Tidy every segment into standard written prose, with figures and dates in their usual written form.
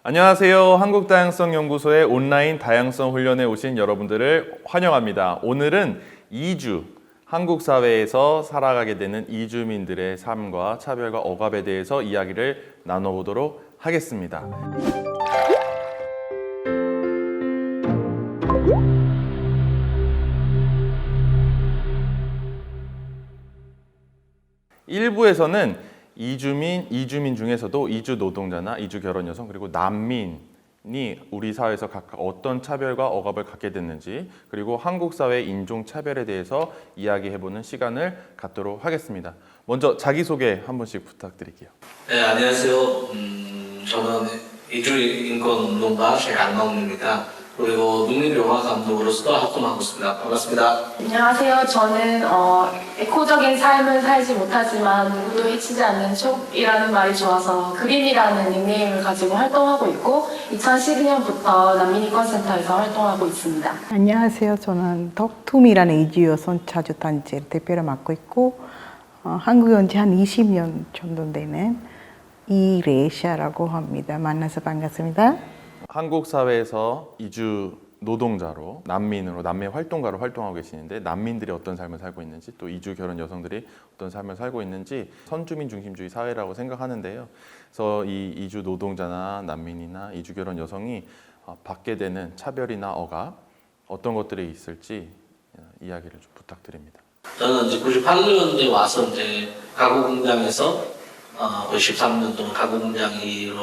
안녕하세요. 한국다양성연구소의 온라인 다양성 훈련에 오신 여러분들을 환영합니다. 오늘은 이주, 한국 사회에서 살아가게 되는 이주민들의 삶과 차별과 억압에 대해서 이야기를 나눠보도록 하겠습니다. 일부에서는 이주민 중에서도 이주 노동자나 이주 결혼 여성 그리고 난민이 우리 사회에서 각각 어떤 차별과 억압을 갖게 됐는지 그리고 한국 사회의 인종 차별에 대해서 이야기해보는 시간을 갖도록 하겠습니다. 먼저 자기소개 한 번씩 부탁드릴게요. 네, 안녕하세요. 저는 이주인권운동가 최안광입니다. 그리고 독립영화 감독으로서도 활동하고 있습니다. 반갑습니다. 안녕하세요. 저는 에코적인 삶을 살지 못하지만 누구도 해치지 않는 촉이라는 말이 좋아서 그린이라는 닉네임을 가지고 활동하고 있고 2012년부터 난민인권센터에서 활동하고 있습니다. 안녕하세요. 저는 덕툼이라는 이주여성 자주단체 대표를 맡고 있고 한국에 온 지 한 20년 정도 되는 이레샤라고 합니다. 만나서 반갑습니다. 한국 사회에서 이주 노동자로 난민으로 난민 활동가로 활동하고 계시는데 난민들이 어떤 삶을 살고 있는지 또 이주 결혼 여성들이 어떤 삶을 살고 있는지 선주민 중심주의 사회라고 생각하는데요. 그래서 이 이주 노동자나 난민이나 이주 결혼 여성이 받게 되는 차별이나 억압 어떤 것들이 있을지 이야기를 좀 부탁드립니다. 저는 이제 98년도에 와서 이제 가구 공장에서 13년 동안 가구 공장 일을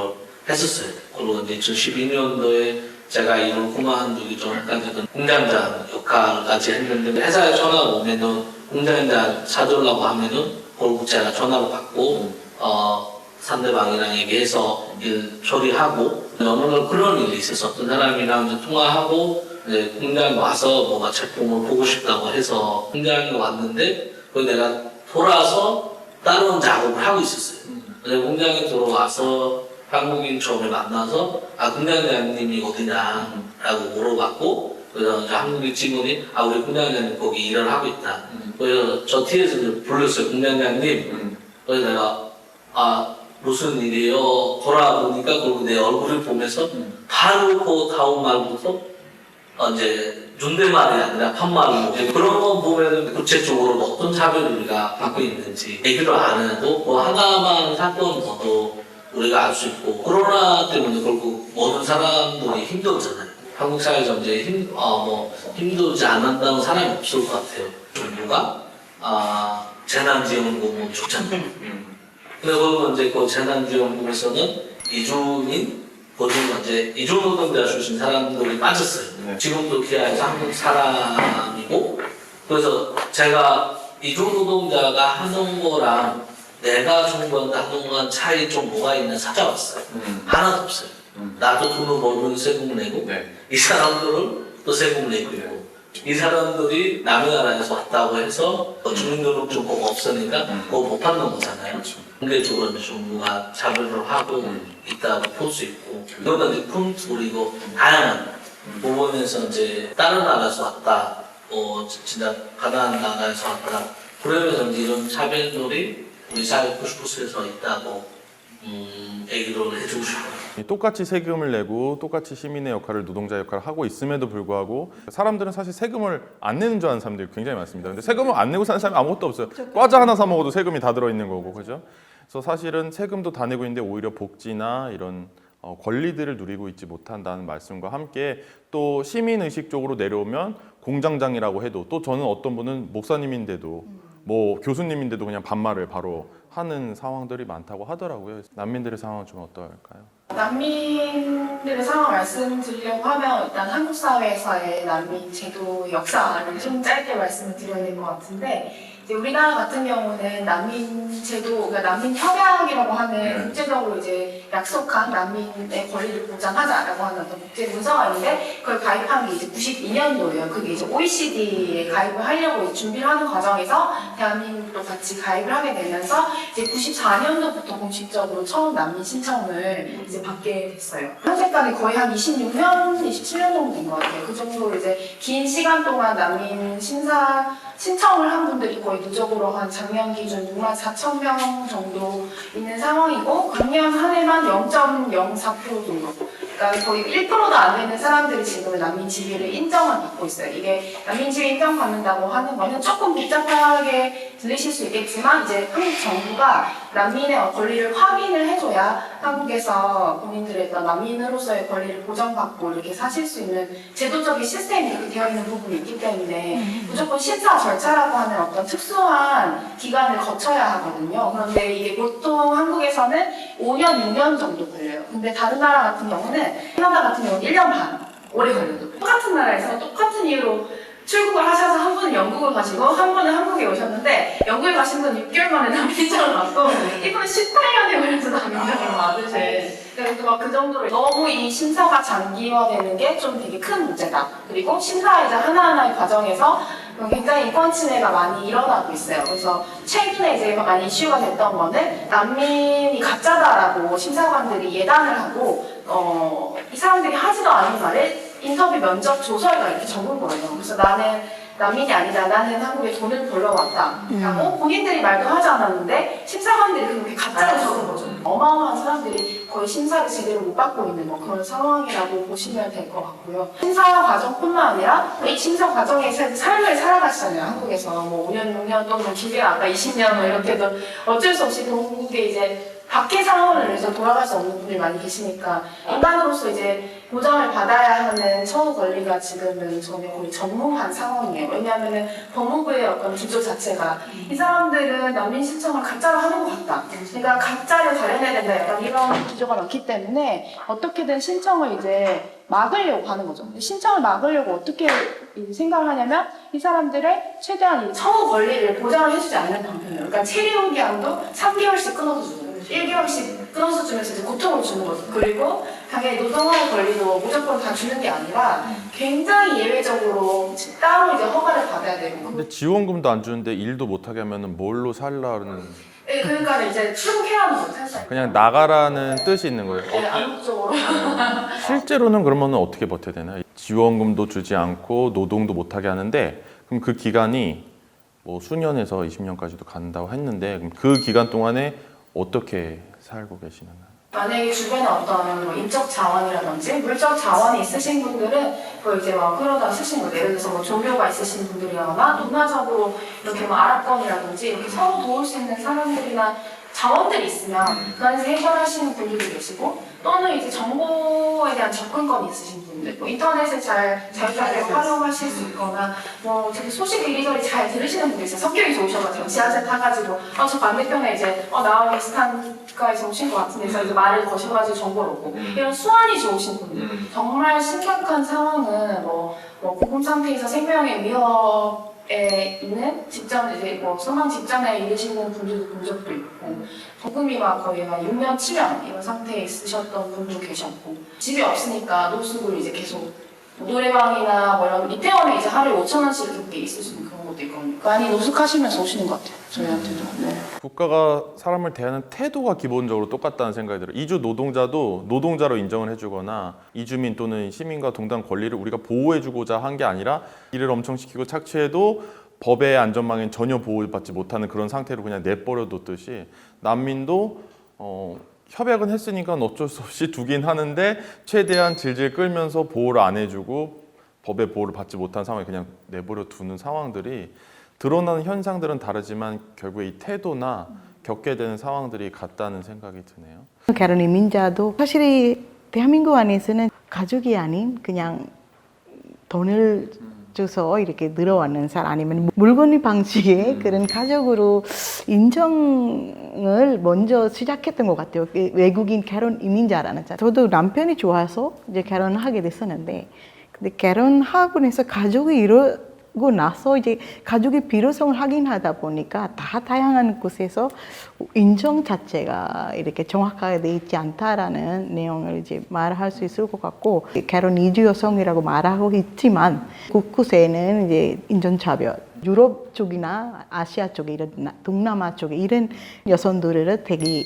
했었어요. 그리고 이제 2012년도에 제가 일을 그만두기 전까지 공장장 역할까지 했는데 회사에 전화가 오면은 공장장 찾으려고 하면은 결국 제가 전화를 받고 상대방이랑 얘기해서 일 처리하고 어느 날 그런 일이 있었어. 어떤 사람이랑 이제 통화하고 이제 공장에 와서 뭔가 제품을 보고 싶다고 해서 공장에 왔는데 그 내가 돌아서 다른 작업을 하고 있었어요. 공장에 들어와서 한국인 처음에 만나서 공장장님이 어디냐라고 물어봤고 그래서 한국인 직원이 우리 공장장님 거기 일을 하고 있다. 그래서 저 뒤에서 불렀어요. 공장장님. 그래서 내가 무슨 일이에요? 돌아보니까 그리고 내 얼굴을 보면서 바로 그 다음 말부터 이제 존댓말이 아니라 반말로 그런 거 보면은 구체적으로 어떤 차별을 우리가 받고 있는지 얘기를 안 해도 뭐 하나만 사건 더도 우리가 알 수 있고 코로나 때문에 결국 모든 사람들이 힘들잖아요. 한국 사회에서 이제 힘들지 않는다는 사람이 없을 것 같아요. 정부가 재난지원금을 줬잖아요. 근데 그러면 이제 그 재난지원금에서는 이주민 보통 이제 이주노동자 출신 사람들이 빠졌어요. 네. 지금도 기아에서 한국 사람이고 그래서 제가 이주노동자가 하는 거랑 내가 정부한테 한동안 차이 좀 뭐가 있나 찾아봤어요. 하나도 없어요. 나도 돈을 벌면 세금 내고 네. 이 사람들은 또 세금 내고 있고 이 사람들이 남의 나라에서 왔다고 해서 주민등록증보가 없으니까 그거 못 받는 거잖아요. 그렇죠. 공개적으로 정부가 차별을 하고 있다고 볼 수 있고 이거는 이제 그리고 다양한 부분에서 이제 다른 나라에서 왔다 진짜 가난한 나라에서 왔다 그러면서 이제 이런 차별들이 우리 사회 90%에서 있다고 얘기를 해주고 싶어요. 똑같이 세금을 내고 똑같이 시민의 역할을 노동자 역할을 하고 있음에도 불구하고 사람들은 사실 세금을 안 내는 줄 아는 사람들이 굉장히 많습니다. 근데 세금을 안 내고 사는 사람이 아무것도 없어요. 과자 하나 사 먹어도 세금이 다 들어있는 거고 그죠? 그래서 사실은 세금도 다 내고 있는데 오히려 복지나 이런 권리들을 누리고 있지 못한다는 말씀과 함께 또 시민의식 쪽으로 내려오면 공장장이라고 해도 또 저는 어떤 분은 목사님인데도 뭐 교수님인데도 그냥 반말을 바로 하는 상황들이 많다고 하더라고요. 난민들의 상황은 좀 어떨까요? 난민들의 상황 말씀드리려고 하면 일단 한국 사회에서의 난민 제도 역사를 좀 짧게 말씀을 드려야 될 것 같은데 이제 우리나라 같은 경우는 난민 제도, 그러니까 난민 협약이라고 하는 국제적으로 이제 약속한 난민의 권리를 보장하자라고 하는 어떤 국제 문서가 있는데 그걸 가입한 게 이제 92년도예요. 그게 이제 OECD에 가입을 하려고 준비를 하는 과정에서 대한민국 또 같이 가입을 하게 되면서 이제 94년도부터 공식적으로 처음 난민 신청을 이제 받게 됐어요. 현재까지 거의 한 26년, 27년 정도 된 것 같아요. 그 정도로 이제 긴 시간 동안 난민 신청을 한 분들이 거의 누적으로 한 작년 기준 6만 4천 명 정도 있는 상황이고, 작년 한 해만 0.04% 정도. 그러니까 거의 1%도 안 되는 사람들이 지금 난민 지위를 인정을 받고 있어요. 이게 난민 지위 인정받는다고 하는 거는 조금 복잡하게 들리실 수 있겠지만, 이제 한국 정부가 난민의 권리를 확인을 해줘야 한국에서 본인들의 어떤 난민으로서의 권리를 보장받고 이렇게 사실 수 있는 제도적인 시스템이 이렇게 되어 있는 부분이 있기 때문에 무조건 심사 절차라고 하는 어떤 특수한 기간을 거쳐야 하거든요. 그런데 이게 보통 한국에서는 5년, 6년 정도 걸려요. 근데 다른 나라 같은 경우는, 캐나다 같은 경우는 1년 반 오래 걸려도, 똑같은 나라에서 똑같은 이유로 출국을 하셔서 한 분은 영국을 가시고 한 분은 한국에 오셨는데, 영국에 가신 분은 6개월 만에 난민 신청을 받고 이분은 18년에 걸려서 난민 신청을 받으신. 그래서 막 그 정도로 너무 이 심사가 장기화되는 게 좀 되게 큰 문제다. 그리고 심사이자 하나하나의 과정에서 굉장히 인권 침해가 많이 일어나고 있어요. 그래서 최근에 이제 많이 이슈가 됐던 거는 난민이 가짜다라고 심사관들이 예단을 하고 이 사람들이 하지도 않은 말을 인터뷰 면접 조서에다 이렇게 적은 거예요. 그래서 나는 난민이 아니다. 나는 한국에 돈을 벌러 왔다. 라고 본인들이 말도 하지 않았는데 심사관들이 그렇게 가짜로 적은 거죠. 어마어마한 사람들이 거의 심사를 제대로 못 받고 있는 그런 상황이라고 보시면 될 것 같고요. 심사 과정뿐만 아니라 이 심사 과정에 삶을 살아가시잖아요. 한국에서 뭐 5년, 6년 또는 길게 아까 20년 뭐 이렇게도 어쩔 수 없이 동국에 이제 밖의 상황을 위해서 돌아갈 수 없는 분들이 많이 계시니까 인간으로서 이제 보장을 받아야 하는 처우 권리가 지금은 저는 거의 전무한 상황이에요. 왜냐하면 법무부의 어떤 기조 자체가 이 사람들은 난민 신청을 가짜로 하는 것 같다. 그러니까 가짜를 자연해야 된다. 약간 이런 기조가 많기 때문에 어떻게든 신청을 이제 막으려고 하는 거죠. 신청을 막으려고 어떻게 생각을 하냐면 이 사람들의 최대한 이 처우 권리를 보장을 해주지 않는 방법이에요. 그러니까 체류 기한도 3개월씩 끊어서 주는 거예요. 1개월씩 끊어서 주면서 이제 고통을 주는 거죠. 그리고 당연히 노동할 권리도 무조건 다 주는 게 아니라 굉장히 예외적으로 따로 이제 허가를 받아야 되는 거예요. 근데 지원금도 안 주는데 일도 못하게 하면은 뭘로 살라는? 네, 그러니까 이제 출국해라는 거죠, 사실. 그냥 나가라는 뜻이 있는 거예요. 네, 암묵적으로. 실제로는 그러면 어떻게 버텨야 되나요? 지원금도 주지 않고 노동도 못하게 하는데, 그럼 그 기간이 뭐 수년에서 20년까지도 간다고 했는데, 그럼 그 기간 동안에 어떻게 살고 계시나요? 만약에 주변에 어떤 뭐 인적 자원이라든지 물적 자원이 있으신 분들은 그걸 이제 막 끌어다 쓰신 거예요. 예를 들어서 뭐 종교가 있으신 분들이거나 문화적으로 이렇게 뭐 아랍권이라든지 이렇게 서로 도울 수 있는 사람들이나 자원들이 있으면 그 안에서 해결하시는 분들도 계시고, 또는 이제 정보에 대한 접근권이 있으신 분들, 뭐 인터넷을 잘 자유롭게 활용하실 수 있거나 뭐 되게 소식 이리저리 잘 들으시는 분들 있어요. 성격이 좋으셔가지고 지하철 타가지고 저 반대편에 이제 나와 비슷한 국가에서 오신 것 같은데 해서 이제 말을 거셔가지고 정보를 얻고, 이런 수완이 좋으신 분들, 정말 심각한 상황은 뭐 구금 상태에서 생명의 위협에 있는 직전 이제 뭐 소망 직전에 이르시는 분들도 본 적도 있고, 구금이 막 거의 막 6년, 7년 이런 상태에 있으셨던 분도 계셨고, 집이 없으니까 노숙을 이제 계속 노래방이나 뭐 이런 이태원에 이제 하루에 5,000원씩 이렇게 있으시는 그런 것도 있거든요. 많이 노숙하시면서 오시는 것 같아요, 저희한테도. 네. 국가가 사람을 대하는 태도가 기본적으로 똑같다는 생각이 들어요. 이주 노동자도 노동자로 인정을 해주거나 이주민 또는 시민과 동등한 권리를 우리가 보호해주고자 한 게 아니라 일을 엄청 시키고 착취해도 법의 안전망엔 전혀 보호받지 못하는 그런 상태로 그냥 내버려뒀듯이, 난민도 협약은 했으니까 어쩔 수 없이 두긴 하는데 최대한 질질 끌면서 보호를 안 해주고 법의 보호를 받지 못한 상황에 그냥 내버려 두는 상황들이, 드러나는 현상들은 다르지만 결국에 이 태도나 겪게 되는 상황들이 같다는 생각이 드네요. 결혼 이민자도 사실 대한민국 안에서는 가족이 아닌 그냥 돈을 줘서 이렇게 늘어왔는 사람, 아니면 물건의 방식의 그런 가족으로 인정을 먼저 시작했던 것 같아요. 외국인 결혼 이민자라는 자. 저도 남편이 좋아서 이제 결혼을 하게 됐었는데, 근데 결혼하고 나서 가족이 하고 나서 이제 가족의 필요성을 확인하다 보니까 다 다양한 곳에서 인정 자체가 이렇게 정확하게 돼 있지 않다라는 내용을 이제 말할 수 있을 것 같고, 결혼 이주 여성이라고 말하고 있지만 곳곳에는 이제 인종차별, 유럽 쪽이나 아시아 쪽에 이런 동남아 쪽에 이런 여성들을 되게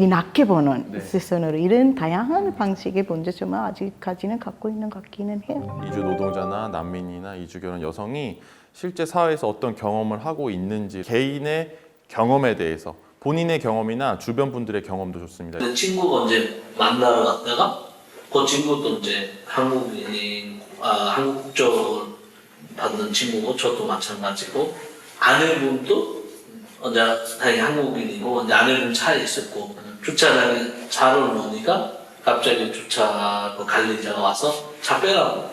낮게 보는 시선으로 이런 다양한 방식의 문제점을 아직까지는 갖고 있는 것 같기는 해요. 이주 노동자나 난민이나 이주 결혼 여성이 실제 사회에서 어떤 경험을 하고 있는지, 개인의 경험에 대해서 본인의 경험이나 주변 분들의 경험도 좋습니다. 내 친구가 이제 만나러 갔다가 그 친구도 이제 한국 국적을 받는 친구고 저도 마찬가지고 아내분도 이제 당연히 한국인이고 이제 아내분 차에 있었고 주차장에 차를 놓으니까 갑자기 주차 그 관리자가 와서 차 빼라고.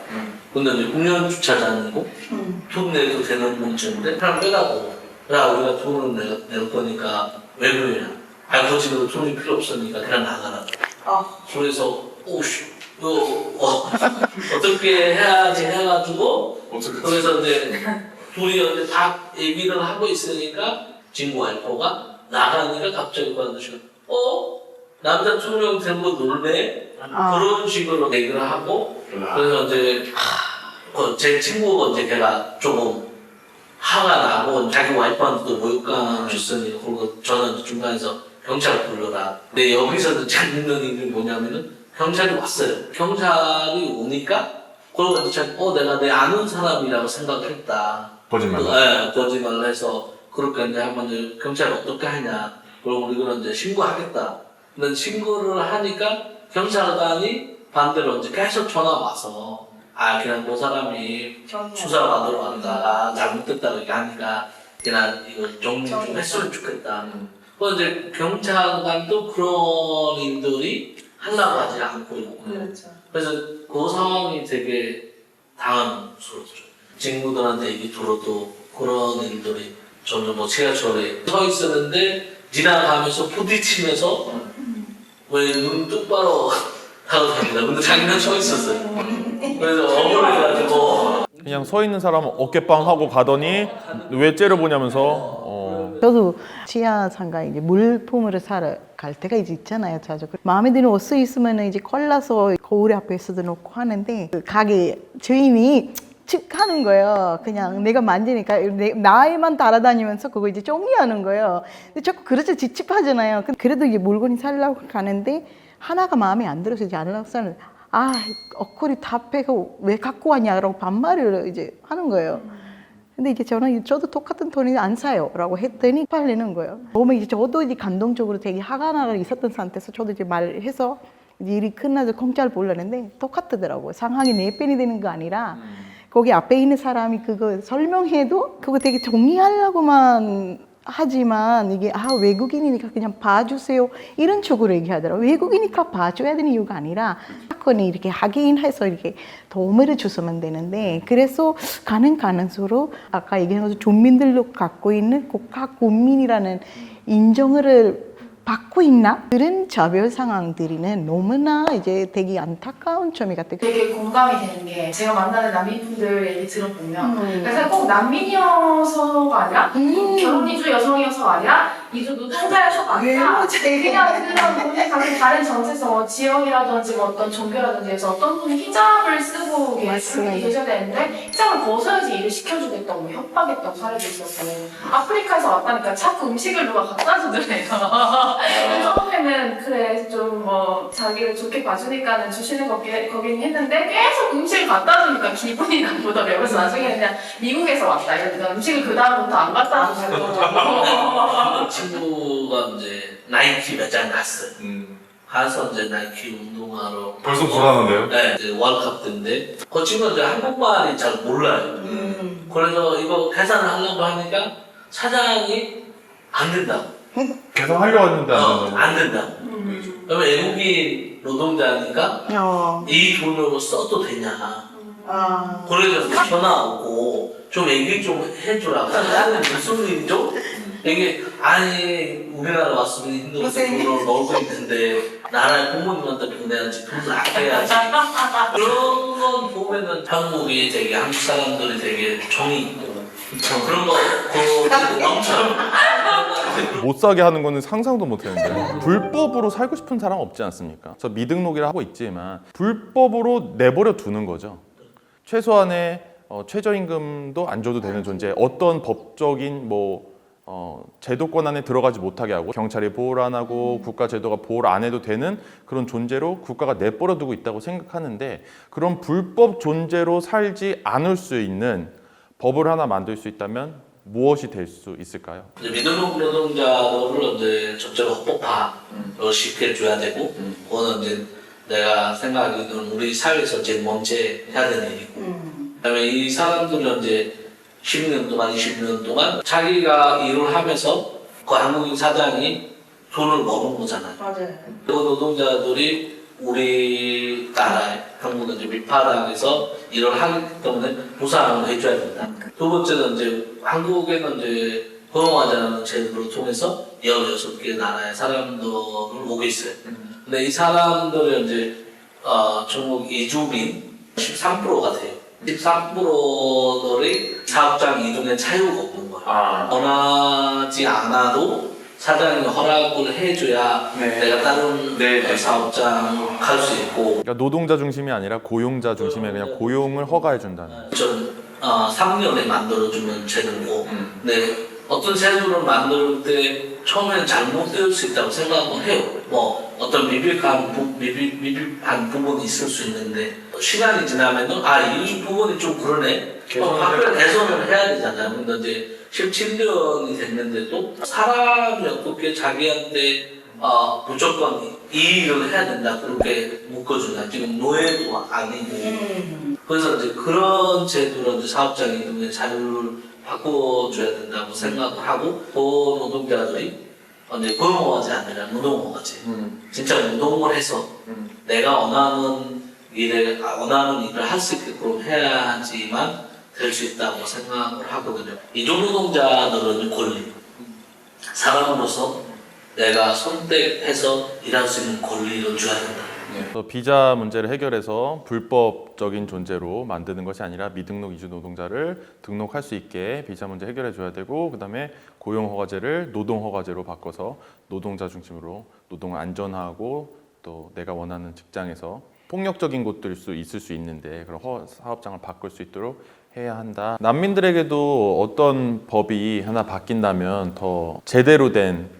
근데 이제 공연 주차장이고 돈 내도 되는 문제인데 그냥 빼라고. 야 우리가 돈을 낼 거니까 왜 그러냐. 아니 그 집으로 돈이 필요 없으니까 그냥 나가라. 그래서 오씨 이거 어떻게 해야지 해가지고 그래서 이제 둘이 이제 다 얘기를 하고 있으니까 친구 와이프가 나가니까 갑자기 반드시 남자 2명 들고 놀래? 그런 식으로 얘기를 하고 그래서 이제 제 친구가 이제 걔가 조금 화가 나고 자기 와이프한테도 모욕감 줬으니 그리고 저는 이제 중간에서 경찰 불러라. 근데 여기서 재밌는 일이 뭐냐면은 경찰이 왔어요. 경찰이 오니까 그러고 이제 내가 내 아는 사람이라고 생각을 했다. 거짓말. 네, 거짓말을 해서 그렇게 이제 한번 이제 경찰이 어떻게 하냐. 그럼 우리가 이제 신고하겠다. 근데 신고를 하니까 경찰관이 반대로 이제 계속 전화 와서 그냥 그 사람이 수사받으러 왔다. 잘못됐다 이렇게 하니까 그냥 이거 정리 좀 했으면 좋겠다. 그래서 이제 경찰관도 그런 일들이 하려고 하지 않고 있고. 그래서 그 상황이 되게 당황스럽죠. 친구들한테 얘기 들어도 그런 일들이 저는 뭐 지하철에 서 있었는데 지나가면서 부딪히면서 왜 눈 똑바로 하고 다니다. 근데 자기는 서 있었어요. 그래서 억울해가지고 그냥 서 있는 사람은 어깨빵 하고 가더니 왜 째려보냐면서 저도 지하상가에 이제 물품을 사러 갈 때가 이제 있잖아요, 자주. 마음에 드는 옷이 있으면 이제 골라서 거울 앞에서도 놓고 하는데 그 가게 주인이 칙 하는 거예요. 그냥 내가 만지니까 나에만 따라다니면서 그거 이제 정리하는 거예요. 근데 자꾸 그릇을 찝찝하잖아요. 그래도 이제 물건이 살려고 가는데 하나가 마음에 안 들어서 이제 안 사는. 옷걸이 다 빼고 왜 갖고 왔냐라고 반말을 이제 하는 거예요. 근데 이제 저도 똑같은 돈이 안 사요라고 했더니 빨리는 거예요. 너무 이제 저도 이제 감동적으로 되게 화가 나가 있었던 상태에서 저도 이제 말해서 이제 일이 끝나서 경찰 불렀는데 똑같더라고요. 상황이 내 편이 되는 거 아니라 거기 앞에 있는 사람이 그거 설명해도 그거 되게 정리하려고만 하지만 이게 외국인이니까 그냥 봐주세요 이런 쪽으로 얘기하더라고요. 외국이니까 봐줘야 되는 이유가 아니라 사건이 이렇게 확인해서 이렇게 도움을 줬으면 되는데, 그래서 가능수로 아까 얘기한 것처럼 존민들로 갖고 있는 국가 국민이라는 인정을 받고 있나? 그런 차별 상황들이는 너무나 이제 되게 안타까운 점이 같아요. 되게 공감이 되는 게 제가 만나는 난민분들 얘기 들어보면 그래서 꼭 난민이어서가 아니라 결혼 이주 여성이어서가 아니라 이주 노동자여서가 아니라 그냥 그런 분이 가진 다른 정체성, 지역이라든지 뭐 어떤 종교라든지 해서 어떤 분이 히잡을 쓰고 계셔야 되는데 히잡을 벗어야지 일을 시켜주겠다고 협박했던 사례도 있었고, 아프리카에서 왔다니까 자꾸 음식을 누가 갖다 주더래요. 처음에는 그래 좀 뭐 자기를 좋게 봐주니까는 주시는 거긴 했는데 계속 음식을 갖다 주니까 기분이 나쁘더래요. 그래서 나중에 그냥 미국에서 왔다 이러니까 음식을 그 다음부터 안 갖다 주고 친구가 이제 나이키 매장 갔어요. 가서 이제 나이키 운동하러 벌써 불안한데요? 네, 이제 월드컵 때인데 그 친구는 이제 한국말이 잘 몰라요. 그래서 이거 계산을 하려고 하니까 사장이 안 된다고. 계산하려고 했는데 안 된다고? 안 된다. 그러면 외국인 노동자니까 이 돈으로 써도 되냐. 그래서 전화 오고 좀 얘기 좀 해주라고. 나는 무슨 일이죠? 이게 아니 우리나라 왔으면 인도에서 돈을 벌고 있는데 나라의 부모님한테 보내야지 돈을 아껴야지 그런 건 보면은 한국이 되게 한국 사람들이 되게 정이 있고 그런 거 넘쳐 못 사게 하는 거는 상상도 못 했는데 불법으로 살고 싶은 사람 없지 않습니까? 저 미등록이라 하고 있지만 불법으로 내버려 두는 거죠. 최소한의 최저임금도 안 줘도 되는 존재, 어떤 법적인 제도권 안에 들어가지 못하게 하고 경찰이 보호를 안 하고 국가 제도가 보호를 안 해도 되는 그런 존재로 국가가 내버려 두고 있다고 생각하는데 그런 불법 존재로 살지 않을 수 있는 법을 하나 만들 수 있다면 무엇이 될 수 있을까요? 미등록 노동자를 이제 적절히 헌법화를 시켜줘야 되고 그거는 이제 내가 생각하기로는 우리 사회에서 제일 먼저 해야 되는 일이고 그다음에 이 사람들은 이제 10년 동안 20년 동안 자기가 일을 하면서 그 한국인 사장이 돈을 버는 거잖아요. 맞아요. 그 노동자들이 우리나라에 한국은 이제 밑바닥에서 일을 하기 때문에 보상을 해줘야 된다. 두 번째는 이제 한국에는 이제 고용하지 않은 제도를 통해서 16개 나라의 사람들을 오고 있어요. 근데 이 사람들은 이제 중국 이주민 13%가 돼요. 13%들이 사업장 이동에 자유가 없는 거예요. 원하지 않아도 사장이 허락을 해줘야 내가 다른 사업장을 갈 수 있고 그러니까 노동자 중심이 아니라 고용자 중심의 그냥 고용을 허가해 준다는. 좀 3년에 만들어주는 제도고 근데 어떤 제도를 만들 때 처음에는 잘못될 수 있다고 생각을 해요. 뭐 어떤 미비한 부분이 있을 수 있는데 시간이 지나면은 이 부분이 좀 그러네. 각별 개선을 해야 되잖아요. 근데 이제 17년이 됐는데도 사람이 어떻게 자기한테 무조건 이 일을 해야 된다 그렇게 묶어주나. 지금 노예도 아니고 그래서 이제 그런 제도로 이제 사업장 이동의 자유를 바꿔줘야 된다고 생각을 하고 그 노동자들이 이제 고용어가지 아니라 노동어가지 진짜 노동을 해서 내가 원하는 일을 할 수 있게끔 해야지만 될 수 있다고 생각을 하거든요. 이주 노동자들은 권리 사람으로서 내가 선택해서 일할 수 있는 권리를 줘야 된다. 그래서 비자 문제를 해결해서 불법적인 존재로 만드는 것이 아니라 미등록 이주 노동자를 등록할 수 있게 비자 문제 해결해 줘야 되고 그다음에 고용 허가제를 노동 허가제로 바꿔서 노동자 중심으로 노동을 안전하고 또 내가 원하는 직장에서 폭력적인 곳들일 수 있을 수 있는데 그런 사업장을 바꿀 수 있도록 해야 한다. 난민들에게도 어떤 법이 하나 바뀐다면 더 제대로 된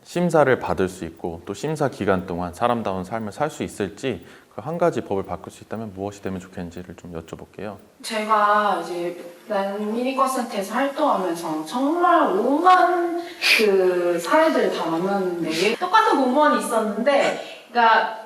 심사를 받을 수 있고 또 심사 기간 동안 사람다운 삶을 살 수 있을지 그 한 가지 법을 바꿀 수 있다면 무엇이 되면 좋겠는지를 좀 여쭤볼게요. 제가 이제 난민인권센터에서 활동하면서 정말 오만 그 사례들을 다 만났는데 똑같은 공무원이 있었는데 그러니까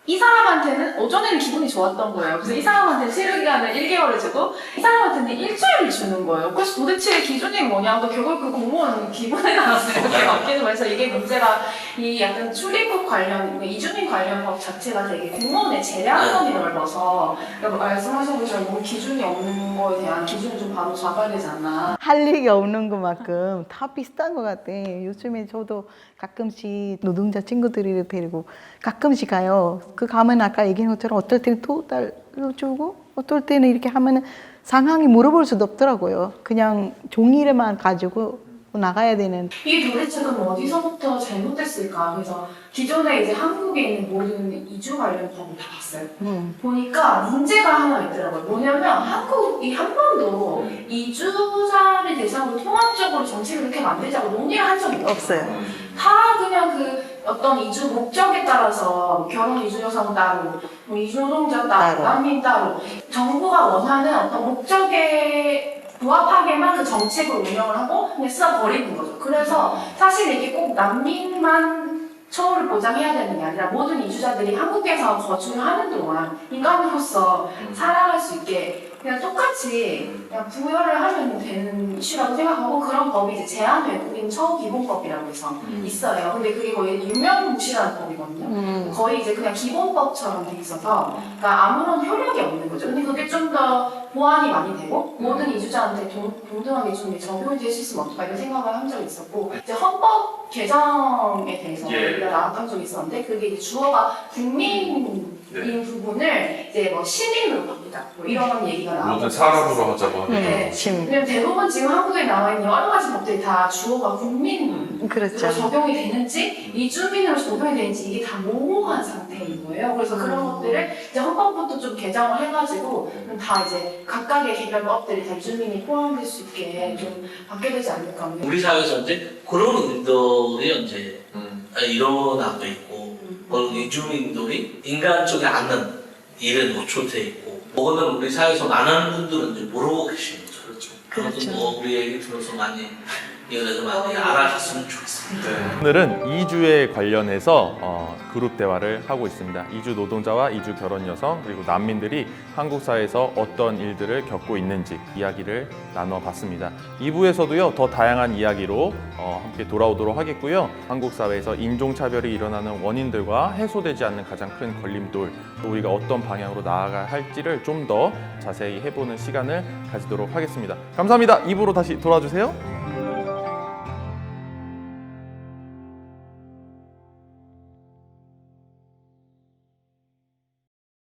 이 사람한테는 오전에는 기분이 좋았던 거예요. 그래서 이 사람한테는 체류기간을 1개월을 주고 이 사람한테는 일주일을 주는 거예요. 그래서 도대체 기준이 뭐냐고 결국 그 공무원은 기분에 따라서 이렇게 바뀌는 거예요. 그래서 이게 문제가 이 약간 출입국 관련, 이주민 관련 법 자체가 되게 공무원의 제한선이 넓어서 그러니까 말씀하신 것처럼 뭐 기준이 없는 거에 대한 기준을 좀 바로 잡아야 되지 않나. 할 일이 없는 것만큼 다 비슷한 것 같아. 요즘에 저도 가끔씩 노동자 친구들을 데리고 가끔씩 가요. 그 가면 아까 얘기한 것처럼 어떨 때는 $2 주고 어떨 때는 이렇게 하면은 상황이 물어볼 수도 없더라고요. 그냥 종이를만 가지고 나가야 되는. 이게 도대체 그럼 어디서부터 잘못됐을까? 그래서 기존에 이제 한국에 있는 모든 이주 관련 법을 다 봤어요. 보니까 문제가 하나 있더라고요. 뭐냐면 한국이 한 번도 이주자를 대상으로 통합적으로 정책을 그렇게 만들자고 논의를 한 적이 없어요. 다 그냥 그 어떤 이주 목적에 따라서 결혼 이주 여성 따로, 뭐 이주 노동자 따로, 난민 따로 정부가 원하는 어떤 목적에 부합하게만 그 정책을 운영을 하고 그냥 써버리는 거죠. 그래서 사실 이게 꼭 난민만 처우를 보장해야 되는 게 아니라 모든 이주자들이 한국에서 거주를 하는 동안 인간으로서 살아갈 수 있게 그냥 똑같이 그냥 부여를 하면 되는 이슈라고 생각하고 그런 법이 이제 제한외국인 처우기본법이라고 해서 있어요. 근데 그게 거의 유명무실한 법이거든요. 거의 이제 그냥 기본법처럼 돼 있어서 그러니까 아무런 효력이 없는 거죠. 근데 그게 좀 더 보완이 많이 되고 모든 이주자한테 동등하게 좀 적용이 될 수 있으면 어떨까 이런 생각을 한 적이 있었고 이제 헌법 개정에 대해서 우리가 나왔던 적이 있었는데 그게 이제 주어가 국민인 부분을 이제 뭐 시민으로 바꾸다 뭐 이런 얘기가 나오고 모든 사람으로 하자고 하는 네. 왜냐면 대부분 지금 한국에 나와 있는 여러 가지 법들이 다 주어가 국민으로 그렇죠. 적용이 되는지 이주민으로 적용이 되는지 이게 다 모호한 상태인 거예요. 그래서 그런 것들을 이제 헌법부터 좀 개정을 해가지고 그럼 다 이제 각각의 개별법들이 다 이주민이 포함될 수 있게 좀 바뀌게 되지 않을까. 우리 사회에서 이제 그런 운동이 이제 일어나고 있고 그런 이주민들이 인간 쪽에 않는 일에 노출돼 있고 그거는 우리 사회에서 많은 분들은 이제 모르고 계시는 거죠. 그렇죠. 그것도 뭐 우리 얘기 들어서 많이 이거에서 많이 알아줬으면 좋겠습니다. 오늘은 이주에 관련해서 그룹 대화를 하고 있습니다. 이주 노동자와 이주 결혼 여성 그리고 난민들이 한국 사회에서 어떤 일들을 겪고 있는지 이야기를 나눠봤습니다. 2부에서도요 더 다양한 이야기로 함께 돌아오도록 하겠고요. 한국 사회에서 인종차별이 일어나는 원인들과 해소되지 않는 가장 큰 걸림돌 또 우리가 어떤 방향으로 나아가야 할지를 좀 더 자세히 해보는 시간을 가지도록 하겠습니다. 감사합니다. 2부로 다시 돌아와주세요.